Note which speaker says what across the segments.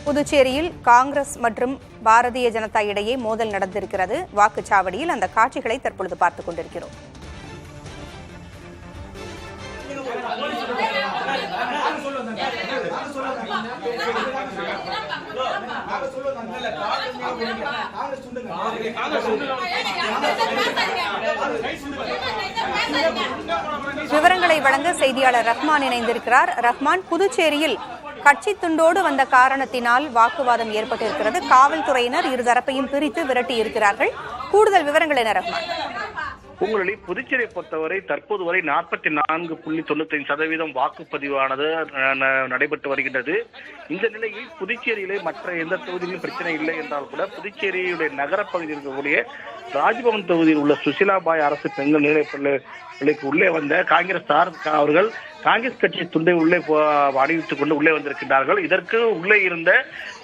Speaker 1: புதுச்சேரியில் காங்கிரஸ் மற்றும் பாரதிய ஜனதா இடையே மோதல் நடந்திருக்கிறது. வாக்குச்சாவடியில் அந்த காட்சிகளை தற்பொழுது பார்த்துக் கொண்டிருக்கிறோம். விவரங்களை வழங்க செய்தியாளர் ரஹ்மான் இணைந்திருக்கிறார். ரஹ்மான், புதுச்சேரியில் கட்சி துண்டோடு வந்த காரணத்தினால் வாக்குவாதம் ஏற்பட்டிருக்கிறது. காவல்துறையினர் இருதரப்பையும் பிரித்து விரட்டி இருக்கிறார்கள். கூடுதல் விவரங்கள் என்ன ரஹ்மான்?
Speaker 2: உங்களை புதுச்சேரியை பொறுத்தவரை தற்போது வரை 44.95% வாக்குப்பதிவானது நடைபெற்று வருகின்றது. இந்த நிலையில் புதுச்சேரியிலே மற்ற எந்த தொகுதியிலும் பிரச்சனை இல்லை என்றால் கூட புதுச்சேரியுடைய நகரப்பகுதியில் இருக்கக்கூடிய ராஜ்பவன் தொகுதியில் உள்ள சுசிலாபாய் அரசு பெண்கள் நிலைப்பள்ளிக்கு உள்ளே வந்த காங்கிரசார் அவர்கள் காங்கிரஸ் கட்சி துண்டை உள்ளே அணிவித்துக் கொண்டு உள்ளே வந்திருக்கின்றார்கள். இதற்கு உள்ளே இருந்த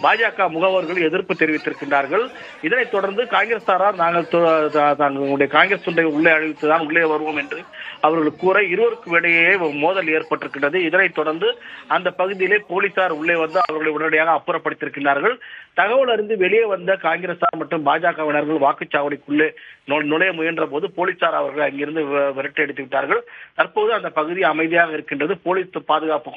Speaker 2: பாஜக முகவர்கள் எதிர்ப்பு தெரிவித்திருக்கின்றார்கள். இதனைத் தொடர்ந்து காங்கிரசாரார் தங்களுடைய காங்கிரஸ் துண்டை உள்ளே அணிவித்துதான் உள்ளே வருவோம் என்று அவர்கள் கூற இருவருக்கும் இடையே மோதல் ஏற்பட்டிருக்கின்றது. இதனைத் தொடர்ந்து அந்த பகுதியிலே போலீசார் உள்ளே வந்து அவர்களை உடனடியாக அப்புறப்படுத்தியிருக்கின்றார்கள். தகவல் அறிந்து வெளியே வந்த காங்கிரசார் மற்றும் பாஜகவினர்கள் வாக்குச்சாவடிக்குள்ளே நுழைய முயன்ற போது போலீசார் அவர்கள் அங்கிருந்து விரட்டி அடித்து விட்டார்கள். தற்போது அந்த பகுதி அமைதியாக இருக்கின்றது. போலீஸ் பாதுகாப்பு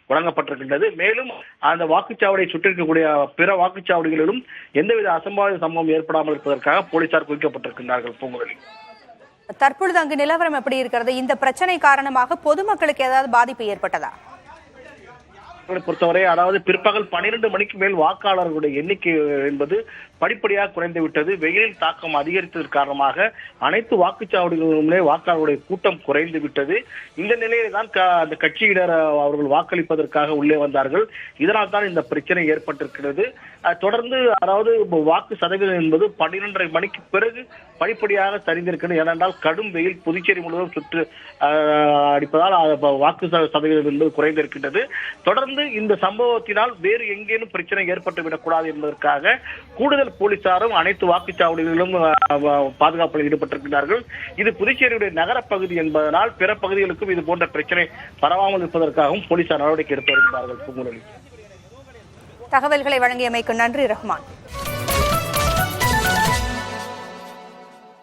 Speaker 2: வழங்கப்பட்டிருக்கின்றது. மேலும் அந்த வாக்குச்சாவடியை சுற்றிருக்கக்கூடிய பிற வாக்குச்சாவடிகளிலும் எந்தவித அசம்பாவித சம்பவம் ஏற்படாமல் இருப்பதற்காக போலீசார் குவிக்கப்பட்டிருக்கின்றார்கள். பூங்குழலி,
Speaker 1: தற்பொழுது அங்கு நிலவரம் எப்படி இருக்கிறது? இந்த பிரச்சனை காரணமாக பொதுமக்களுக்கு ஏதாவது பாதிப்பு ஏற்பட்டதா?
Speaker 2: பொறுத்தவரை அதாவது பிற்பகல் 12 மணிக்கு மேல் வாக்காளர்களுடைய எண்ணிக்கை என்பது படிப்படியாக குறைந்து விட்டது. வெயிலின் தாக்கம் அதிகரித்ததன் காரணமாக அனைத்து வாக்குச்சாவடிகளிலுமே வாக்காளர்களுடைய கூட்டம் குறைந்து விட்டது. இந்த நிலையில தான் அந்த கட்சியினர் அவர்கள் வாக்களிப்பதற்காக உள்ளே வந்தார்கள். இதனால் தான் இந்த பிரச்சனை ஏற்பட்டிருக்கிறது. தொடர்ந்து அதாவது வாக்கு சதவீதம் என்பது 12:30 மணிக்கு பிறகு படிப்படியாக சரிந்திருக்கிறது. ஏனென்றால் கடும் வெயில் புதுச்சேரி முழுவதும் சுற்று அடிப்பதால் வாக்கு சதவீதம் என்பது குறைந்திருக்கின்றது. தொடர்ந்து இந்த சம்பவத்தினால் வேறு எங்கேனும் பிரச்சனை ஏற்பட்டுவிடக் கூடாது என்பதற்காக கூடுதல் போலீசாரும் அனைத்து வாக்குச்சாவடிகளிலும் பாதுகாப்பில் ஈடுபட்டிருக்கிறார்கள். இது புதுச்சேரியுடைய நகரப்பகுதி என்பதனால் பிற பகுதிகளுக்கும் இது போன்ற பிரச்சனை பரவாமல் இருப்பதற்காகவும் போலீசார் நடவடிக்கை எடுத்து வருகிறார்கள்.
Speaker 1: தகவல்களை வழங்கியமைக்கு நன்றி ரஹ்மான்.